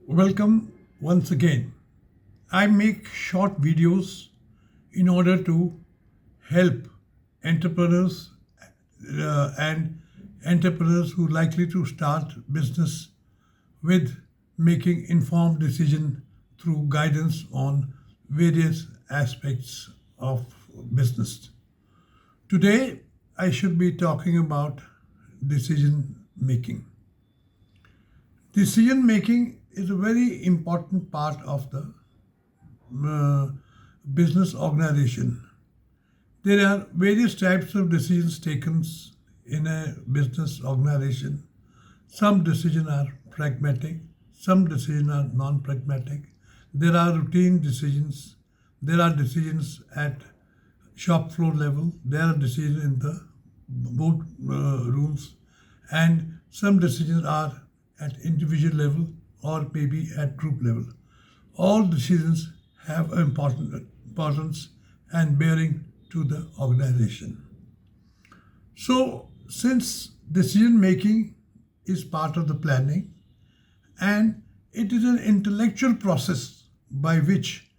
Welcome once again. I make short videos in order to help entrepreneurs and entrepreneurs who are likely to start business with making informed decision through guidance on various aspects of business. Today, I should be talking about decision making. Decision making is a very important part of the uh, business organization. There are various types of decisions taken in a business organization. Some decisions are pragmatic, some decisions are non pragmatic. There are routine decisions, there are decisions at shop floor level, there are decisions in the board rooms, and some decisions are at individual level or maybe at group level. All decisions have importance and bearing to the organization. So, since decision making is part of the planning and it is an intellectual process by which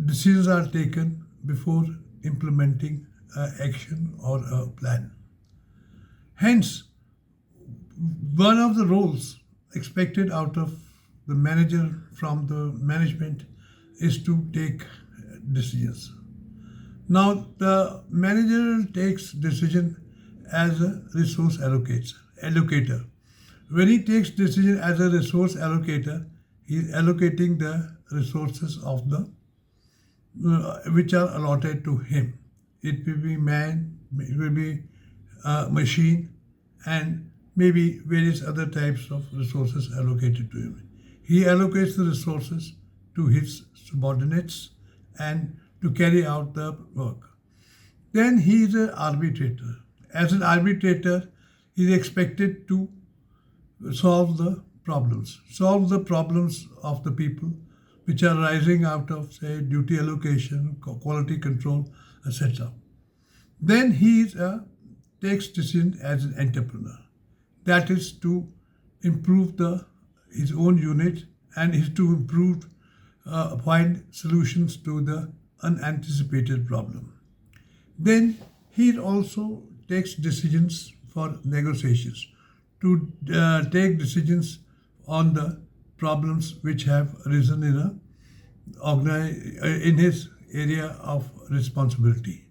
decisions are taken before implementing an action or a plan. Hence, one of the roles expected out of the manager from the management is to take decisions. Now, the manager takes decision as a resource allocator. When he takes decision as a resource allocator, he is allocating the resources of the which are allotted to him. It will be man, it will be machine, and maybe various other types of resources allocated to him. He allocates the resources to his subordinates and to carry out the work. Then he is an arbitrator. As an arbitrator, he is expected to solve the problems of the people which are rising out of, say, duty allocation, quality control, etc. Then he takes decision as an entrepreneur. That is to improve his own unit and is to find solutions to the unanticipated problem. Then he also takes decisions for negotiations, to take decisions on the problems which have arisen in his area of responsibility.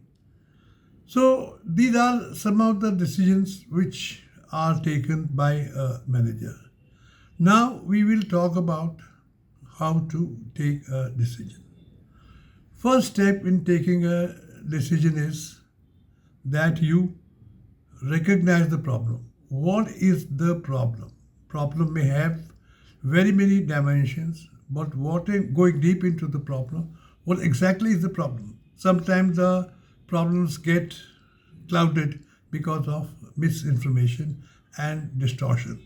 So these are some of the decisions which are taken by a manager. Now we will talk about how to take a decision. First step in taking a decision is that you recognize the problem. What is the problem? Problem may have very many dimensions, but going deep into the problem, what exactly is the problem? Sometimes the problems get clouded because of misinformation and distortion.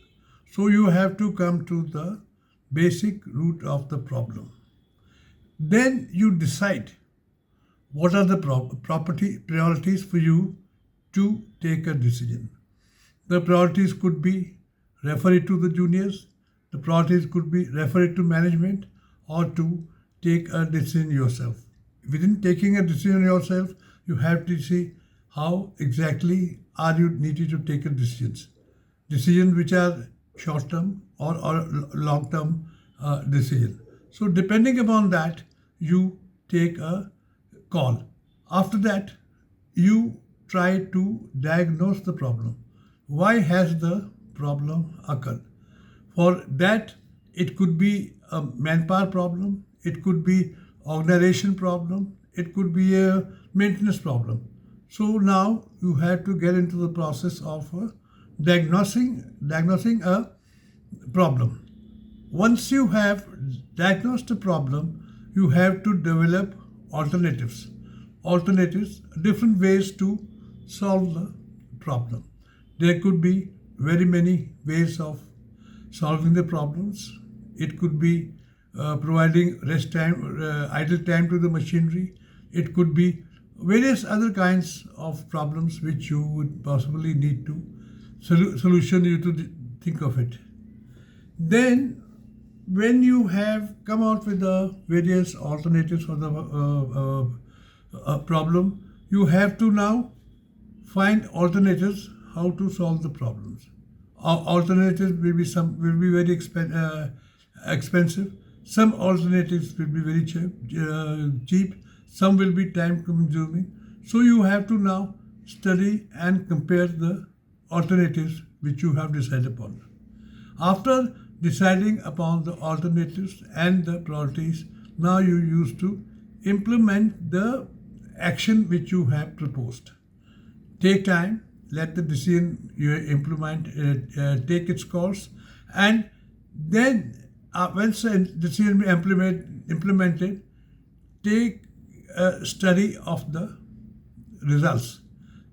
So you have to come to the basic root of the problem. Then you decide what are the priorities for you to take a decision. The priorities could be refer it to the juniors, the priorities could be refer it to management, or to take a decision yourself. Within taking a decision yourself, you have to see how exactly are you needed to take a decisions. Decisions which are short term or long term decision. So depending upon that, you take a call. After that, you try to diagnose the problem. Why has the problem occurred? For that, it could be a manpower problem, it could be organization problem, it could be a maintenance problem. So now you have to get into the process of diagnosing a problem. Once you have diagnosed a problem, you have to develop alternatives. Alternatives, different ways to solve the problem. There could be very many ways of solving the problems. It could be providing rest time, idle time to the machinery. It could be various other kinds of problems which you would possibly need to solution you to think of it. Then when you have come out with the various alternatives for the problem, you have to now find alternatives how to solve the problems. Alternatives will be very expensive. Some alternatives will be very cheap. Some will be time consuming. So you have to now study and compare the alternatives which you have decided upon. After deciding upon the alternatives and the priorities, now you used to implement the action which you have proposed. Take time, let the decision you implement take its course, and then once the decision be implemented, take a study of the results.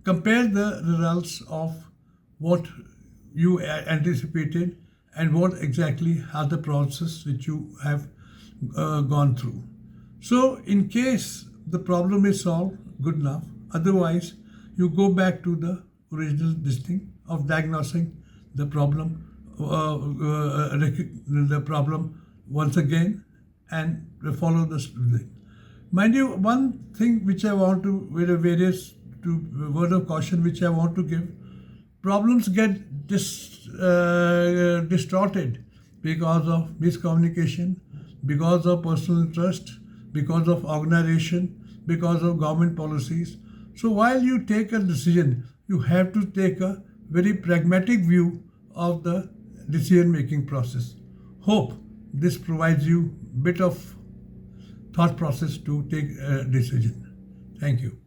Compare the results of what you anticipated and what exactly are the process which you have gone through. So, in case the problem is solved, good enough. Otherwise, you go back to the original listing of diagnosing the problem, the problem once again, and follow the thing. Mind you, one thing which I want to, with a various word of caution which I want to give, problems get distorted because of miscommunication, because of personal interest, because of organization, because of government policies. So while you take a decision, you have to take a very pragmatic view of the decision making process. Hope this provides you a bit of thought process to take a decision. Thank you.